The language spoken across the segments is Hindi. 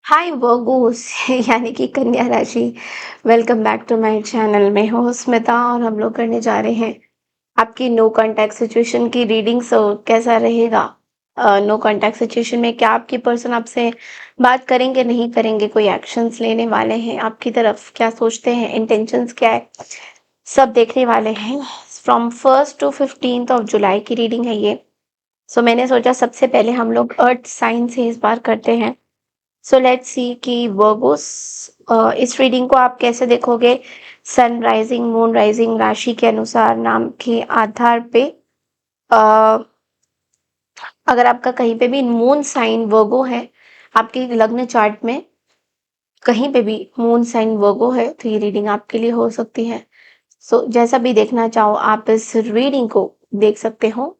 हाय वर्गोस यानी कि कन्या राशि। Welcome back to my channel. मैं हूँ स्मिता और हम लोग करने जा रहे हैं आपकी नो कांटेक्ट सिचुएशन की रीडिंग। कैसा रहेगा? नो कांटेक्ट सिचुएशन में क्या आपकी पर्सन आपसे बात करेंगे, नहीं करेंगे, कोई एक्शंस लेने वाले हैं आपकी तरफ, क्या सोचते हैं, इंटेंशंस क्या है, सब देखने वाले हैं। फ्रॉम 1 to 15 जुलाई की रीडिंग है ये। मैंने सोचा सबसे पहले हम लोग अर्थ साइन से इस बार करते हैं। लेट्स सी कि वर्गोस इस रीडिंग को आप कैसे देखोगे। सन राइजिंग, मून राइजिंग, राशि के अनुसार, नाम के आधार पे। अ, अगर आपका कहीं पे भी मून साइन वर्गो है, आपके लग्न चार्ट में कहीं पे भी मून साइन वर्गो है, तो ये रीडिंग आपके लिए हो सकती है। जैसा भी देखना चाहो आप इस रीडिंग को देख सकते हो।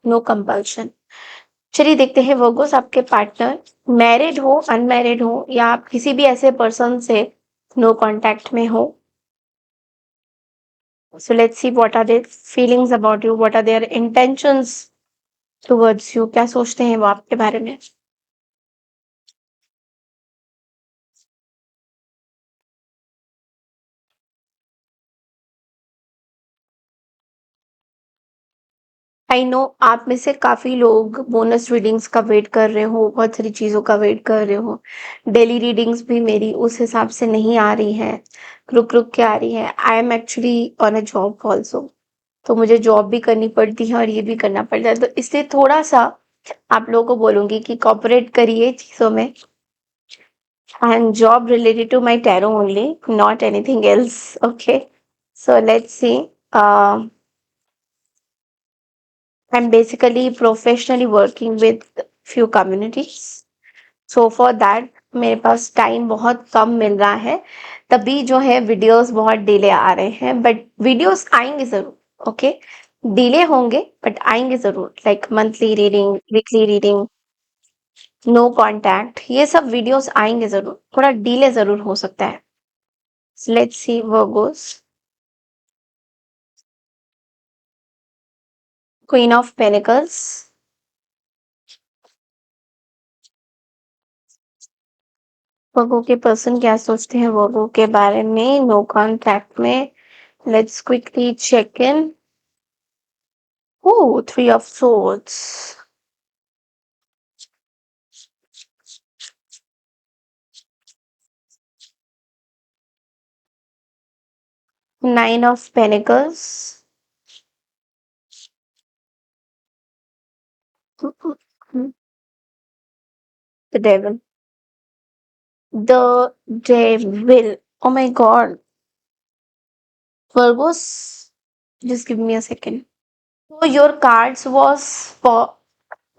No compulsion. चलिए देखते हैं वर्गोस, आपके पार्टनर मैरिड हो, अनमैरिड हो, या आप किसी भी ऐसे पर्सन से नो कांटेक्ट में हो। Let's see what are their feelings about you, what are their intentions towards you, क्या सोचते हैं वो आपके बारे में। आई नो आप में से काफी लोग बोनस रीडिंग्स का वेट कर रहे हो, बहुत सारी चीजों का वेट कर रहे हो। डेली रीडिंग्स भी मेरी उस हिसाब से नहीं आ रही है, रुक रुक के आ रही है। I am actually on a job also, तो मुझे जॉब भी करनी पड़ती है और ये भी करना पड़ता है, तो इसलिए थोड़ा सा आप लोगों को बोलूंगी कि कॉपरेट करिए चीजों में। And job related to my tarot only, not anything else. Okay, let's see. I'm basically professionally working with few communities. For that मेरे पास टाइम बहुत कम मिल रहा है, तभी जो है वीडियोस बहुत डिले आ रहे हैं, बट वीडियोस आएंगे जरूर। ओके, डिले होंगे बट आएंगे जरूर, like monthly reading, weekly reading, no contact, ये सब वीडियोस आएंगे जरूर, थोड़ा डिले जरूर हो सकता है। Let's see Virgos. Queen of pentacles. Virgo के पर्सन क्या सोचते हैं वर्गो के बारे में नो कांटेक्ट में। Let's quickly check in. Oh, Three of Swords. Nine of Pentacles. The Devil. The Devil. Oh my God. Virgos, just give me a second. So your cards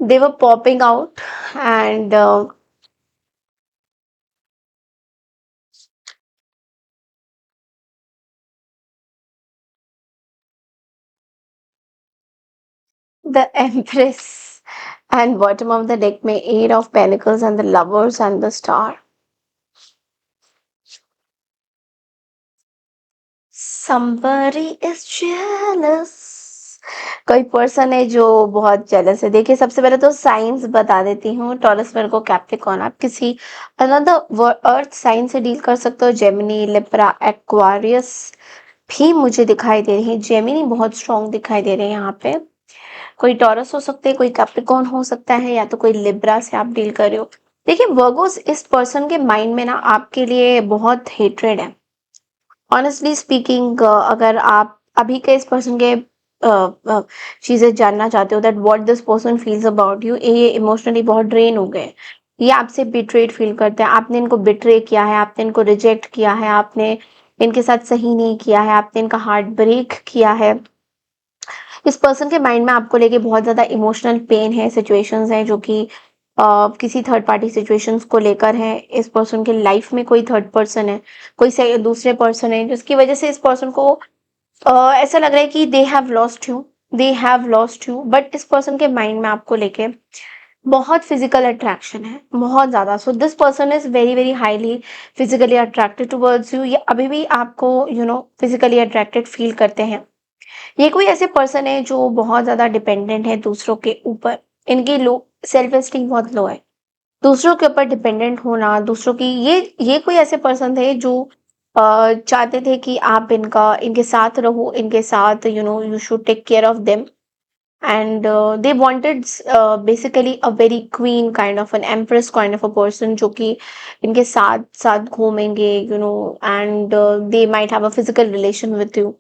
they were popping out, and the Empress, and bottom of the deck may Eight of Pentacles and the Lovers and the Star. Somebody is jealous. कोई पर्सन है जो बहुत जेलस है। देखिए, सबसे पहले तो साइंस बता देती हूँ। टॉरस, वर्गो, कैप्रिकॉर्न, आप किसी अनदर अर्थ साइन से डील कर सकते हो। जेमिनी, लिब्रा, एक्वारियस भी मुझे दिखाई दे रही है। जेमिनी बहुत स्ट्रॉन्ग दिखाई दे रहे हैं यहाँ पे। कोई टॉरस हो सकते हैं, कोई कैप्रिकॉर्न हो सकता है, या तो कोई लिब्रा से आप डील कर रहे हो। देखिए वर्गोस, इस पर्सन के माइंड में ना आपके लिए बहुत हेट्रेड है। ऑनेस्टली स्पीकिंग, अगर आप अभी के इस पर्सन के चीजें जानना चाहते हो, that what this person feels about you, ये इमोशनली बहुत ड्रेन हो गए। ये आपसे बिट्रेड फील करते हैं। आपने इनको बिट्रे किया है, आपने इनको रिजेक्ट किया है, आपने इनके साथ सही नहीं किया है, आपने इनका हार्ट ब्रेक किया है। इस पर्सन के माइंड में आपको लेके बहुत ज्यादा इमोशनल पेन है, सिचुएशंस हैं जो कि किसी थर्ड पार्टी सिचुएशंस को लेकर है। इस पर्सन के लाइफ में कोई थर्ड पर्सन है, कोई दूसरे पर्सन है, जिसकी वजह से इस पर्सन को ऐसा लग रहा है कि they have lost you, but इस पर्सन के माइंड में आपको लेके बहुत फिजिकल अट्रैक्शन है, बहुत ज्यादा। This person is very very highly physically attracted towards you. ये अभी भी आपको फिजिकली अट्रैक्टेड फील करते हैं। ये कोई ऐसे पर्सन है जो बहुत ज्यादा डिपेंडेंट है दूसरों के ऊपर। इनकी लो सेल्फ एस्टीम बहुत लो है। दूसरों के ऊपर डिपेंडेंट होना, दूसरों की ये कोई ऐसे पर्सन थे जो चाहते थे कि आप इनके साथ रहो, इनके साथ you should take care of them, and they wanted basically a very queen kind of an empress kind of a person जो कि इनके साथ साथ घूमेंगे, and they might have a physical relation with you.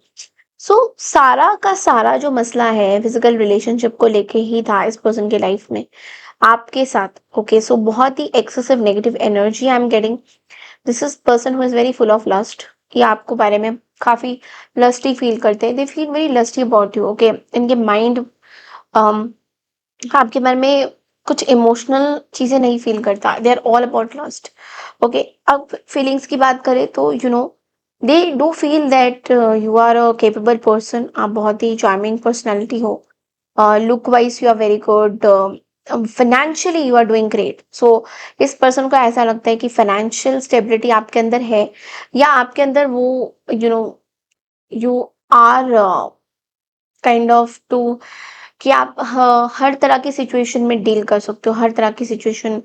सो सारा का सारा जो मसला है फिजिकल रिलेशनशिप को लेके ही था इस पर्सन के लाइफ में आपके साथ। ओके, सो बहुत ही excessive negative energy I am getting. This is person who is very full of lust, कि आपको बारे में काफी लस्टी फील करते हैं, they feel very lusty about you. Okay, इनके माइंड आपके बारे में कुछ इमोशनल चीजें नहीं फील करता, they are all about lust. Okay, अब फीलिंग्स की बात करें तो they do feel that you are a capable person, आप बहुत ही चार्मिंग पर्सनैलिटी हो, look wise you are very good, financially you are doing great. So इस पर्सन को ऐसा लगता है कि फाइनेंशियल स्टेबिलिटी आपके अंदर है, या आपके अंदर वो you are kind of to कि आप हर तरह की सिचुएशन में डील कर सकते हो, हर तरह की सिचुएशन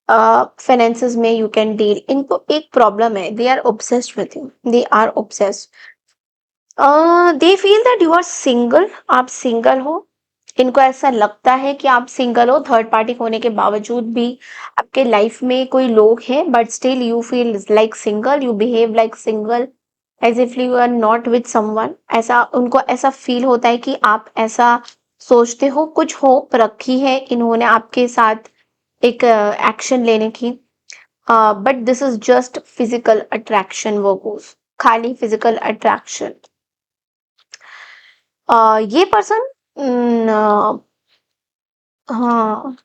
फाइनेंसेस में यू कैन डील। इनको एक प्रॉब्लम है, they are obsessed with you, they are obsessed, they feel that you are single, आप सिंगल हो। इनको ऐसा लगता है कि आप सिंगल हो, थर्ड पार्टी होने के बावजूद भी आपके लाइफ में कोई लोग हैं, but still you feel like single, you behave like single, as if you are not with someone. ऐसा उनको ऐसा फील होता है कि आप ऐसा सोचते हो, कुछ होप रखी है इन्होंने आपके साथ एक एक्शन लेने की, but this is just physical attraction, वो खाली फिजिकल अट्रैक्शन। ये पर्सन, हाँ,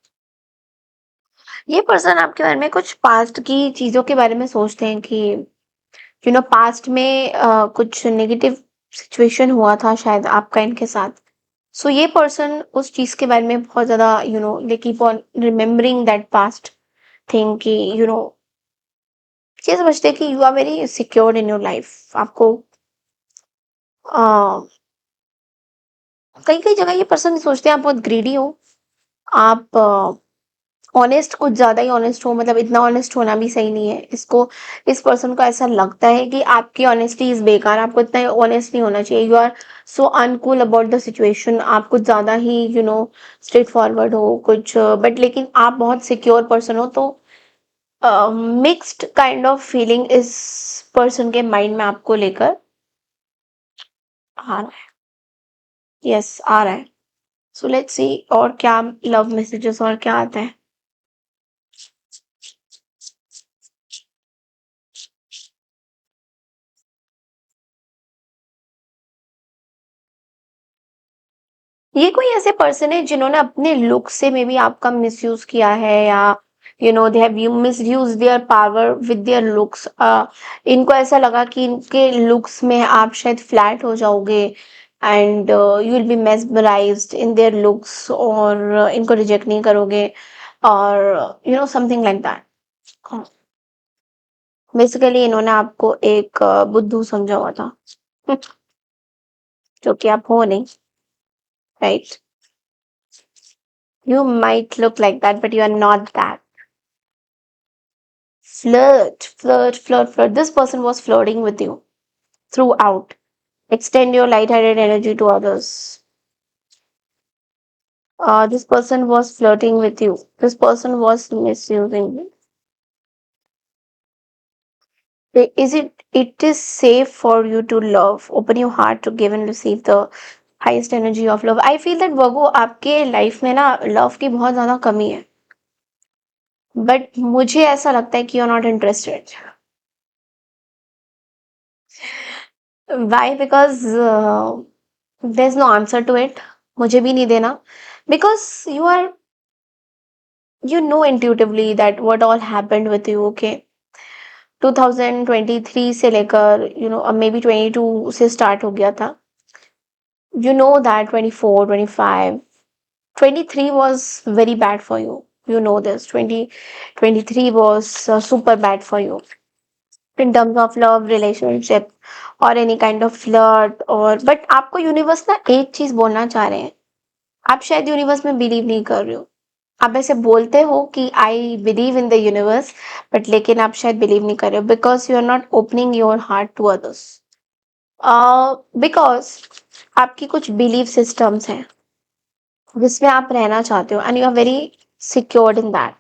ये पर्सन आपके बारे में कुछ पास्ट की चीजों के बारे में सोचते हैं कि पास्ट में कुछ नेगेटिव सिचुएशन हुआ था शायद आपका इनके साथ। सो ये पर्सन उस चीज के बारे में बहुत ज्यादा they keep on remembering that past thing, कि ये समझते हैं कि you are very secured in your life. आपको कई कई जगह ये पर्सन सोचते हैं आप बहुत ग्रीडी हो, आप ऑनेस्ट, कुछ ज्यादा ही ऑनेस्ट हो, मतलब इतना ऑनेस्ट होना भी सही नहीं है। इस पर्सन को ऐसा लगता है कि आपकी ऑनेस्टी इज बेकार, आपको इतना ऑनेस्ट नहीं होना चाहिए, you are so uncool about the situation, आप कुछ ज्यादा ही स्ट्रेट फॉरवर्ड हो कुछ, बट लेकिन आप बहुत सिक्योर पर्सन हो। तो मिक्स्ड काइंड ऑफ फीलिंग इस पर्सन के माइंड में आपको लेकर आ रहा है। यस, आ रहा है। सो लेट्स सी और क्या लव मैसेजेस और क्या आता है। ये कोई ऐसे पर्सन है जिन्होंने अपने लुक से मे बी आपका मिसयूज किया है, या they have you misuse their power with their looks. इनको ऐसा लगा कि इनके लुक्स में आप शायद फ्लैट हो जाओगे, and you will be mesmerised in their looks, और इनको रिजेक्ट नहीं करोगे, और समथिंग लाइक दैट। बेसिकली इन्होंने आपको एक बुद्धू समझा हुआ था जो कि आप हो नहीं, right? You might look like that, but you are not that. Flirt, flirt, flirt, flirt. This person was flirting with you throughout. Extend your light-hearted energy to others. This person was flirting with you. This person was misusing you. Is it? It is safe for you to love. Open your heart to give and receive the highest energy of love. I feel that Virgo आपके लाइफ में ना लव की बहुत ज्यादा कमी है, बट मुझे ऐसा लगता है कि you are not interested. Why? Because there's no answer to it. मुझे भी नहीं देना, because you know intuitively that what all happened with you. Okay, 2023 से लेकर अब मे बी 22 से स्टार्ट हो गया था। You know that 24, 25, 23 was very bad for you. You know this. 2023 was super bad for you in terms of love, relationship, or any kind of flirt, और but आपको यूनिवर्स ना एक चीज बोलना चाह रहे हैं। आप शायद यूनिवर्स में बिलीव नहीं कर रहे हो, आप ऐसे बोलते हो कि I believe in the universe, but लेकिन आप शायद बिलीव नहीं कर रहे हो, because you are not opening your heart to others. Because आपकी कुछ बिलीव सिस्टम्स हैं जिसमें आप रहना चाहते हो, and you are very secured in that.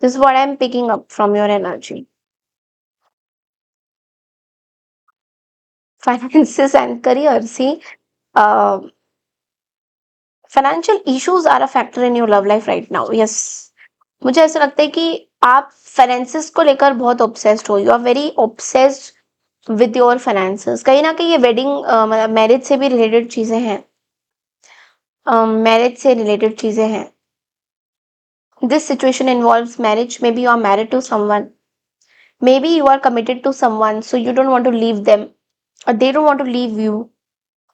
This what I am picking up from your energy. Finances and career, see, financial issues are a factor in your love life right now, yes. मुझे ऐसा लगता है कि आप फाइनेंसेस को लेकर बहुत ऑब्सेस्ड हो, you are very obsessed with your finances. कहीं ना कहीं ये वेडिंग मतलब मैरिज से भी रिलेटेड चीजें हैं, मैरिज से रिलेटेड चीजें हैं। This situation involves marriage, maybe you are married to someone, maybe you are committed to someone, so you don't want to leave them, or they don't want to leave you,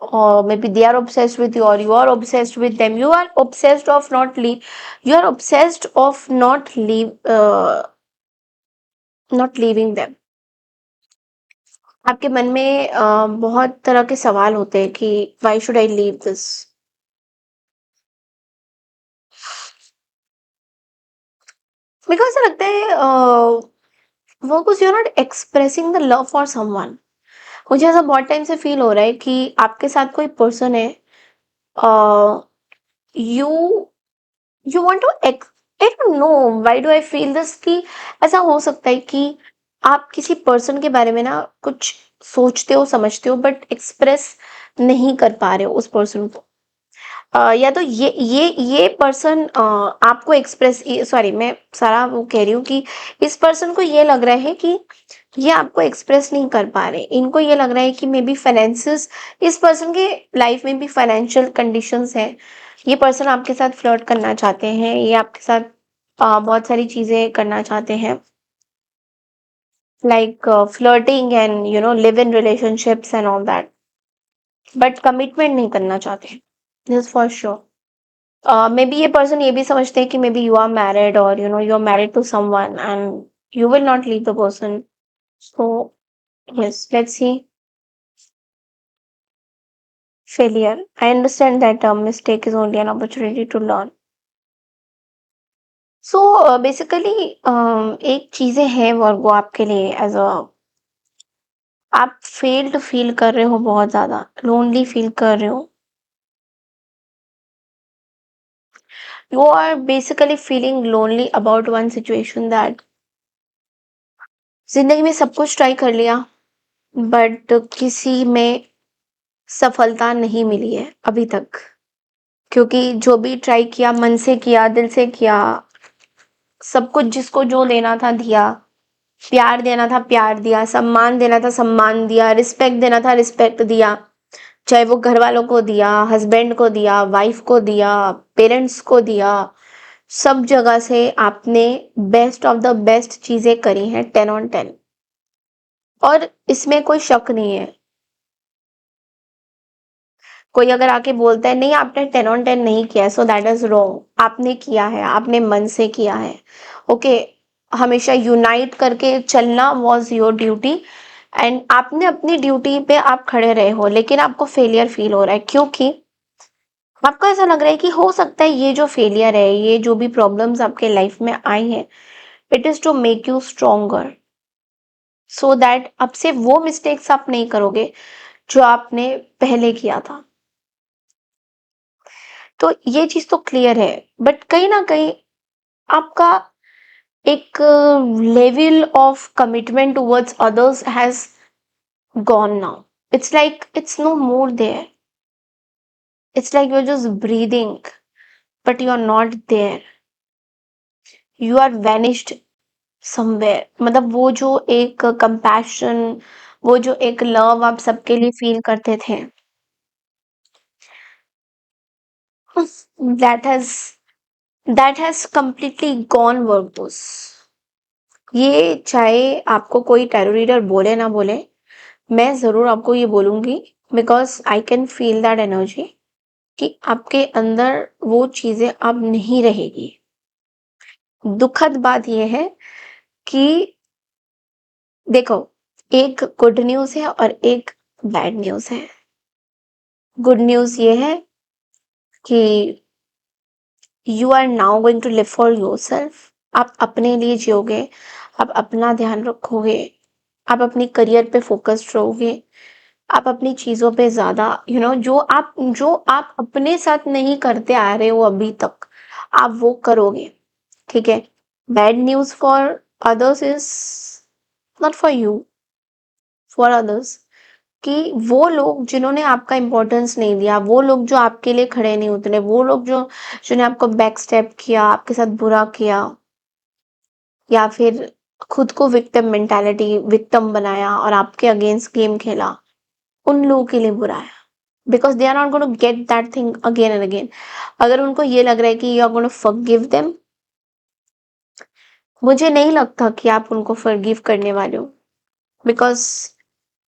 or maybe they are obsessed with you, or you are obsessed with them. You are obsessed of not leave, you are obsessed of not leaving them. आपके मन में बहुत तरह के सवाल होते हैं कि why should I leave this? मेरे को ऐसा लगता है वो कुछ you're not expressing the love for someone. मुझे ऐसा बहुत टाइम से फील हो रहा है कि आपके साथ कोई पर्सन है, you you want to I don't know why do I feel this, कि ऐसा हो सकता है कि आप किसी पर्सन के बारे में ना कुछ सोचते हो, समझते हो, बट एक्सप्रेस नहीं कर पा रहे हो उस पर्सन को। या तो ये पर्सन आपको एक्सप्रेस, सॉरी मैं सारा वो कह रही हूँ कि इस पर्सन को ये लग रहा है कि ये आपको एक्सप्रेस नहीं कर पा रहे, इनको ये लग रहा है कि मे बी फाइनेंसिस, इस पर्सन के लाइफ में भी फाइनेंशियल कंडीशंस हैं। ये पर्सन आपके साथ फ्लर्ट करना चाहते हैं, ये आपके साथ बहुत सारी चीजें करना चाहते हैं, like flirting and live in relationships and all that, but commitment नहीं करना चाहते, this for sure. Maybe ये पर्सन ये भी समझते हैं कि maybe you are married, और you are married to someone and you will not leave the person. So yes, let's see. Failure, I understand that a mistake is only an opportunity to learn. So basically एक चीजें हैं वो आपके लिए एज अ, आप फेल्ड फील कर रहे हो, बहुत ज्यादा लोनली फील कर रहे हो, you are basically feeling lonely about one situation that जिंदगी में सब कुछ ट्राई कर लिया, बट किसी में सफलता नहीं मिली है अभी तक, क्योंकि जो भी ट्राई किया, मन से किया, दिल से किया, सब कुछ जिसको जो देना था दिया, प्यार देना था प्यार दिया, सम्मान देना था सम्मान दिया, रिस्पेक्ट देना था रिस्पेक्ट दिया, चाहे वो घर वालों को दिया, हस्बैंड को दिया, वाइफ को दिया, पेरेंट्स को दिया, सब जगह से आपने बेस्ट ऑफ द बेस्ट चीजें करी हैं, 10 on 10, और इसमें कोई शक नहीं है। कोई अगर आके बोलता है नहीं आपने 10 on 10 नहीं किया, सो दैट इज रॉन्ग, आपने किया है, आपने मन से किया है, ओके। हमेशा यूनाइट करके चलना वॉज योर ड्यूटी, एंड आपने अपनी ड्यूटी पे आप खड़े रहे हो, लेकिन आपको फेलियर फील हो रहा है क्योंकि आपको ऐसा लग रहा है कि हो सकता है ये जो फेलियर है, ये जो भी प्रॉब्लम्स आपके लाइफ में आई हैं, it is to make you stronger, so that अब से वो मिस्टेक्स आप नहीं करोगे जो आपने पहले किया था। तो ये चीज तो क्लियर है, बट कहीं ना कहीं आपका एक level of commitment towards others has gone now, it's like it's no more there, it's like you are just breathing but you are not there, you are vanished somewhere. मतलब वो जो एक कंपैशन, वो जो एक लव आप सबके लिए फील करते थे, that has that has completely gone वर्कबॉस। ये चाहे आपको कोई टेरर रीडर बोले ना बोले, मैं जरूर आपको ये बोलूंगी, because I can feel that energy, कि आपके अंदर वो चीजें अब नहीं रहेगी। दुखद बात यह है कि देखो, एक गुड न्यूज है और एक बैड न्यूज है। गुड न्यूज ये है कि you are now going to live for yourself. आप अपने लिए जियोगे, आप अपना ध्यान रखोगे, आप अपनी करियर पे फोकस्ड रहोगे, आप अपनी चीज़ों पे ज़्यादा जो आप अपने साथ नहीं करते आ रहे हो अभी तक, आप वो करोगे, ठीक है? Bad news for others is not for you, for others, कि वो लोग जिन्होंने आपका इम्पोर्टेंस नहीं दिया, वो लोग जो आपके लिए खड़े नहीं उतरे, वो लोग जो जिन्होंने आपको बैक स्टेप किया, आपके साथ बुरा किया, या फिर खुद को विक्टिम बनाया और आपके अगेंस्ट गेम खेला, उन लोगों के लिए बुरा है। Because they are not going to get that thing again and again. अगर उनको ये लग रहा है कि you are going to forgive them, मुझे नहीं लगता कि आप उनको फॉरगिव करने वाले हो। Because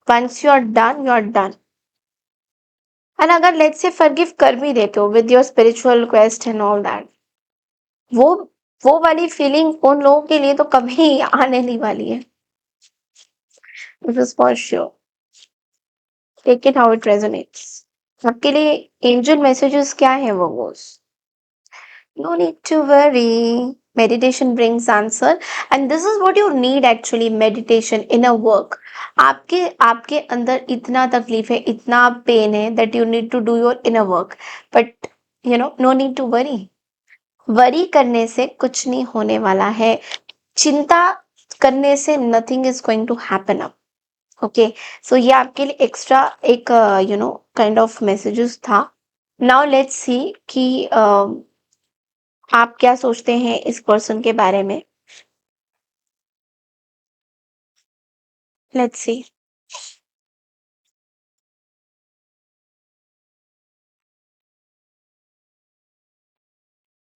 once you are done, you are done. And अगर लेट्स से फॉरगिव कर भी देते हो with your spiritual quest and all that, वो वो वाली फीलिंग उन लोगों के लिए तो कभी आने नहीं वाली है। This is for sure. Take it how it resonates. आपके लिए एंजल मैसेजेस क्या है वो? No need to worry. Meditation brings answer, and this is what you need actually. Meditation, inner work. आपके आपके अंदर इतना तकलीफ है, इतना पेन है that you need to do your inner work. But no need to worry. Worry करने से कुछ नहीं होने वाला है। चिंता करने से nothing is going to happen up. Okay, so ये आपके लिए एक्स्ट्रा एक काइंड ऑफ मैसेजेस था। नाउ लेट्स सी कि आप क्या सोचते हैं इस पर्सन के बारे में। Let's see.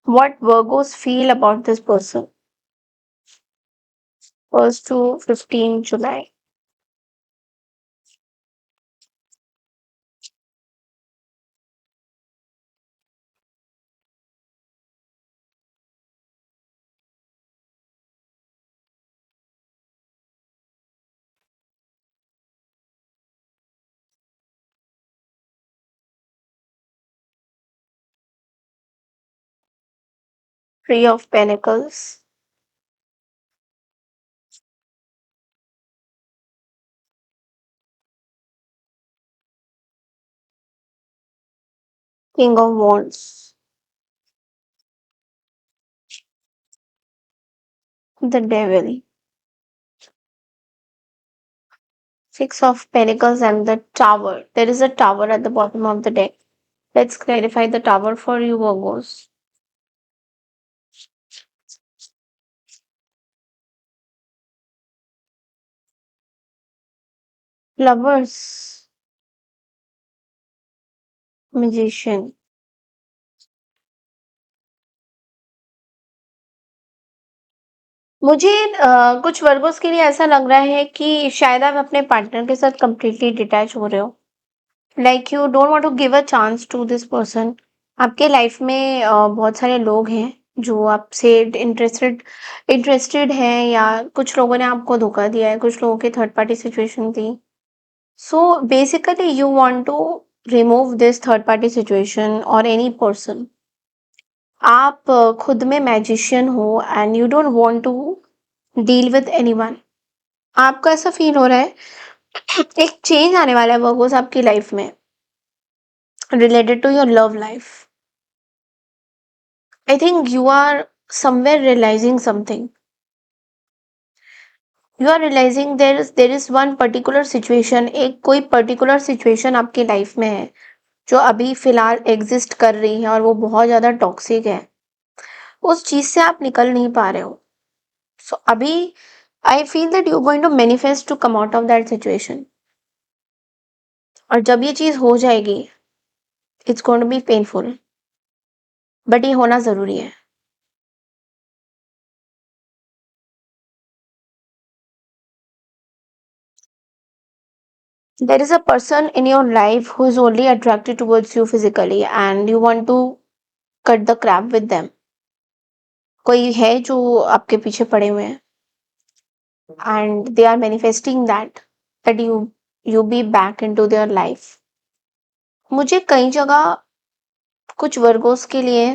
What Virgos feel about this person? 1st to 15 July. Three of pentacles, king of wands, the devil, six of pentacles and the tower. There is a tower at the bottom of the deck. Let's clarify the tower for you Virgos. Lovers, magician. मुझे कुछ वर्गोस के लिए ऐसा लग रहा है कि शायद आप अपने पार्टनर के साथ कंप्लीटली डिटैच हो रहे हो। Like you don't want to give a chance to this person. आपके लाइफ में बहुत सारे लोग हैं जो आपसे इंटरेस्टेड हैं, या कुछ लोगों ने आपको धोखा दिया है, कुछ लोगों की थर्ड पार्टी सिचुएशन थी। So basically you want to remove this third party situation और एनी पर्सन। आप खुद में मैजिशियन हो and you don't want to deal with anyone. आपको ऐसा फील हो रहा है एक चेंज आने वाला है वर्गोस आपकी लाइफ में, related to your love life. I think you are somewhere realizing something. You are realizing there is one particular situation, एक कोई particular situation आपकी लाइफ में है जो अभी फिलहाल एग्जिस्ट कर रही है और वो बहुत ज्यादा टॉक्सिक है। उस चीज से आप निकल नहीं पा रहे हो। सो अभी I feel that you going to manifest to come out of that situation. और जब ये चीज हो जाएगी, it's going to be painful, but ये होना जरूरी है। There is a person in your life who is only attracted towards you physically and you want to cut the crap with them. कोई है जो आपके पीछे पड़े हुए हैं and they are manifesting that you be back into their life. मुझे कई जगह कुछ वर्गोस के लिए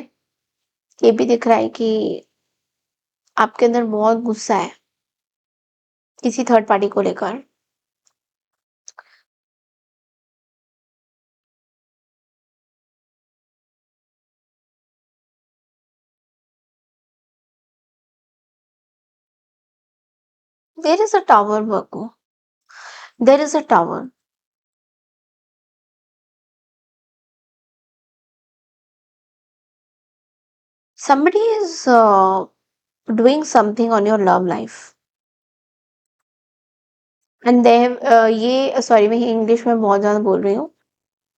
ये भी दिख रहा है कि आपके अंदर बहुत गुस्सा है किसी थर्ड पार्टी को लेकर। There is a tower Virgo, there is a tower. Somebody is doing something on your love life and they have ये सॉरी मैं इंग्लिश में बहुत ज़्यादा बोल रही हूँ।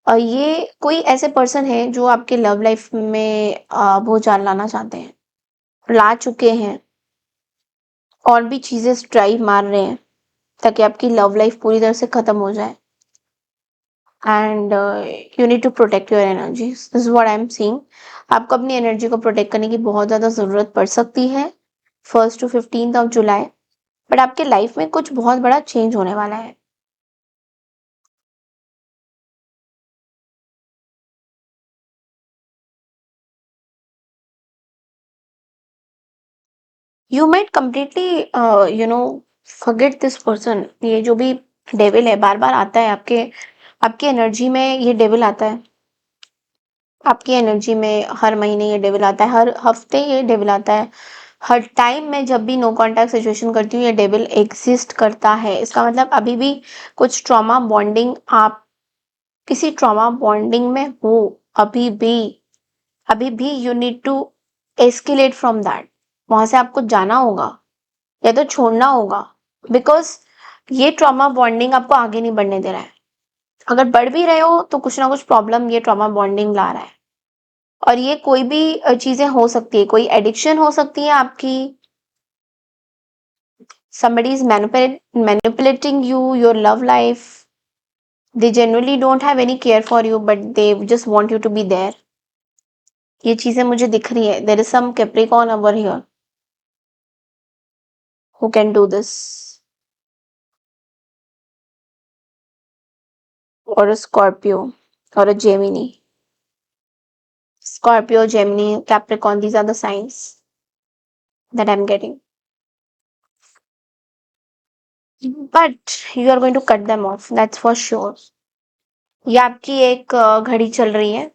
ये कोई ऐसे पर्सन है जो आपके लव लाइफ में भूचाल लाना चाहते हैं, ला चुके हैं और भी चीज़ें स्ट्राइव मार रहे हैं ताकि आपकी लव लाइफ पूरी तरह से खत्म हो जाए। And you need to protect your energy, this is what I am seeing. आपको अपनी एनर्जी को प्रोटेक्ट करने की बहुत ज़्यादा ज़रूरत पड़ सकती है 1 to 15 जुलाई। बट आपके लाइफ में कुछ बहुत बड़ा चेंज होने वाला है। You might completely forget this person. ये जो भी डेविल है बार बार आता है आपकी एनर्जी में। ये डेविल आता है आपकी एनर्जी में, हर महीने ये डेविल आता है, हर हफ्ते ये डेविल आता है, हर टाइम मैं जब भी नो कांटेक्ट सिचुएशन करती हूँ ये डेविल एग्जिस्ट करता है। इसका मतलब अभी भी कुछ ट्रॉमा बॉन्डिंग, आप किसी ट्रॉमा बॉन्डिंग में हो। अभी भी अभी भी you need to escalate from that. वहां से आपको जाना होगा या तो छोड़ना होगा, बिकॉज ये ट्रॉमा बॉन्डिंग आपको आगे नहीं बढ़ने दे रहा है। अगर बढ़ भी रहे हो तो कुछ ना कुछ प्रॉब्लम ये ट्रॉमा बॉन्डिंग ला रहा है। और ये कोई भी चीजें हो सकती है, कोई एडिक्शन हो सकती है आपकी, somebody is manipulating you, your love life, they genuinely don't have any care for you but they just want you to be there। ये चीजें मुझे दिख रही है। there is some Capricorn over here who can do this, or a Scorpio or a Gemini। Scorpio, Gemini, Capricorn, these are the signs that I'm getting, but you are going to cut them off, that's for sure। ये आपकी एक घड़ी चल रही है।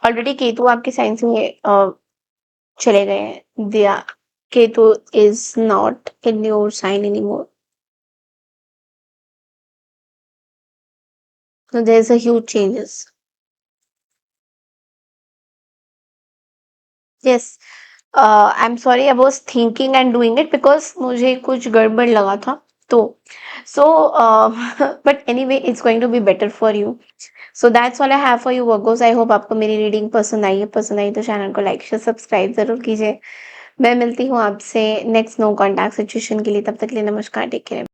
ऑलरेडी केतु आपके साइन से चले गए हैं। दिया Ketu is not in your sign any more, so there's a huge changes। yes, I'm sorry, I was thinking and doing it because मुझे कुछ गड़बड़ लगा था तो so but anyway it's going to be better for you। so that's all I have for you Virgos। I hope आपको मेरी रीडिंग पसंद आई है। पसंद आई तो चैनल को लाइक शेयर सब्सक्राइब जरूर कीजिए। मैं मिलती हूँ आपसे नेक्स्ट नो कॉन्टैक्ट सिचुएशन के लिए। तब तक के लिए नमस्कार, टेक केयर।